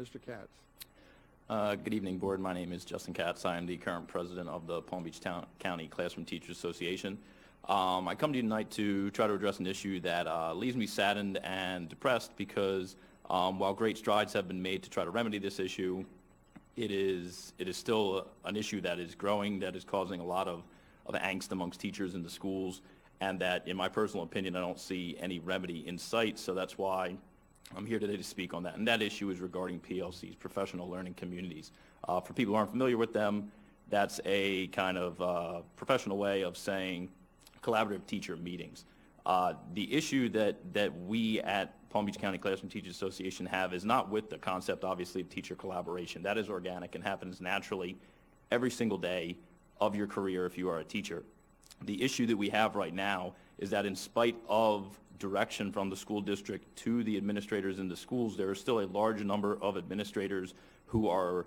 Mr. Katz. Good evening, Board. My name is Justin Katz. I am the current president of the Palm Beach County Classroom Teachers Association. I come to you tonight to try to address an issue that leaves me saddened and depressed because while great strides have been made to try to remedy this issue, it is still an issue that is growing, that is causing a lot of angst amongst teachers in the schools, and that, in my personal opinion, I don't see any remedy in sight. So that's why I'm here today to speak on that. And that issue is regarding PLCs, professional learning communities. For people who aren't familiar with them, that's a kind of professional way of saying collaborative teacher meetings. The issue that we at Palm Beach County Classroom Teachers Association have is not with the concept, obviously, of teacher collaboration. That is organic and happens naturally every single day of your career if you are a teacher. The issue that we have right now is that in spite of direction from the school district to the administrators in the schools, there is still a large number of administrators who are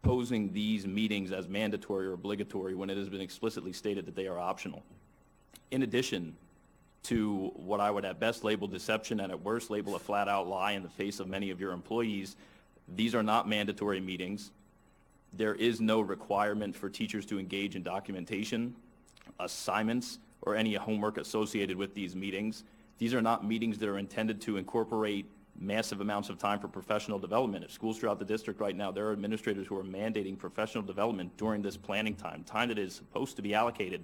posing these meetings as mandatory or obligatory when it has been explicitly stated that they are optional. In addition to what I would at best label deception and at worst label a flat-out lie in the face of many of your employees, these are not mandatory meetings. There is no requirement for teachers to engage in documentation, assignments, or any homework associated with these meetings. These are not meetings that are intended to incorporate massive amounts of time for professional development. At schools throughout the district right now, there are administrators who are mandating professional development during this planning time that is supposed to be allocated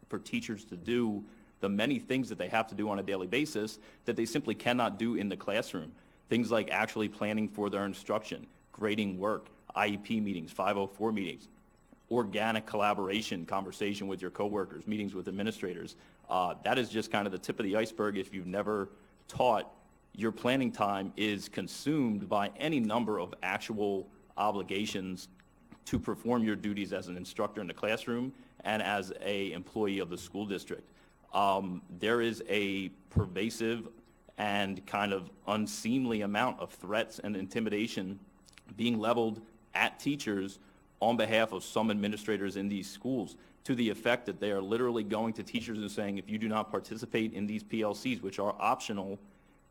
for teachers to do the many things that they have to do on a daily basis that they simply cannot do in the classroom. Things like actually planning for their instruction, grading work, IEP meetings, 504 meetings, organic collaboration, conversation with your coworkers, meetings with administrators. That is just kind of the tip of the iceberg if you've never taught. Your planning time is consumed by any number of actual obligations to perform your duties as an instructor in the classroom and as an employee of the school district. There is a pervasive and kind of unseemly amount of threats and intimidation being leveled at teachers on behalf of some administrators in these schools, to the effect that they are literally going to teachers and saying, if you do not participate in these PLCs, which are optional,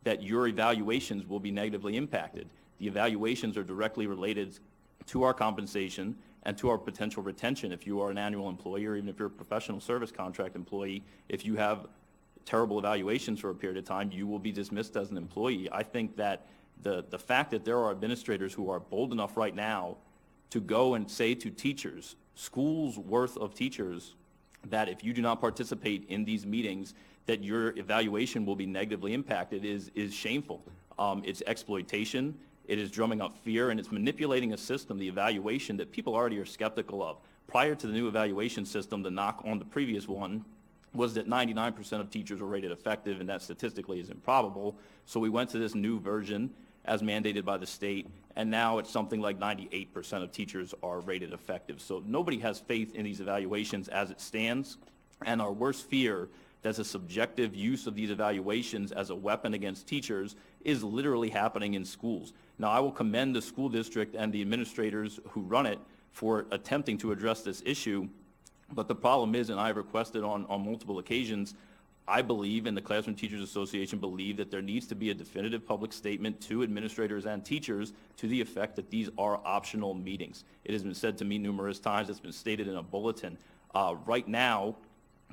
that your evaluations will be negatively impacted. The evaluations are directly related to our compensation and to our potential retention. If you are an annual employee, or even if you're a professional service contract employee, if you have terrible evaluations for a period of time, you will be dismissed as an employee. I think that the fact that there are administrators who are bold enough right now to go and say to teachers, schools worth of teachers, that if you do not participate in these meetings, that your evaluation will be negatively impacted is shameful. It's exploitation, it is drumming up fear, and it's manipulating a system, the evaluation, that people already are skeptical of. Prior to the new evaluation system, the knock on the previous one was that 99% of teachers were rated effective, and that statistically is improbable. So we went to this new version as mandated by the state, and now it's something like 98% of teachers are rated effective. So nobody has faith in these evaluations as it stands, and our worst fear that a subjective use of these evaluations as a weapon against teachers is literally happening in schools. Now, I will commend the school district and the administrators who run it for attempting to address this issue, but the problem is, and I've requested on multiple occasions, I believe, and the Classroom Teachers Association believe, that there needs to be a definitive public statement to administrators and teachers to the effect that these are optional meetings. It has been said to me numerous times, it's been stated in a bulletin. Right now,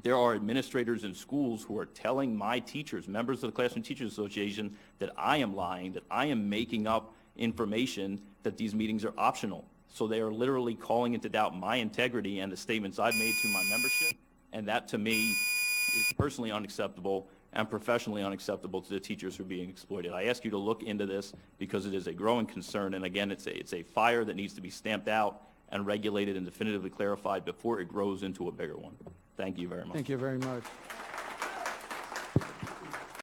there are administrators in schools who are telling my teachers, members of the Classroom Teachers Association, that I am lying, that I am making up information, that these meetings are optional. So they are literally calling into doubt my integrity and the statements I've made to my membership, and that to me is personally unacceptable and professionally unacceptable to the teachers who are being exploited. I ask you to look into this because it is a growing concern, and again, it's a fire that needs to be stamped out and regulated and definitively clarified before it grows into a bigger one. Thank you very much. Thank you very much.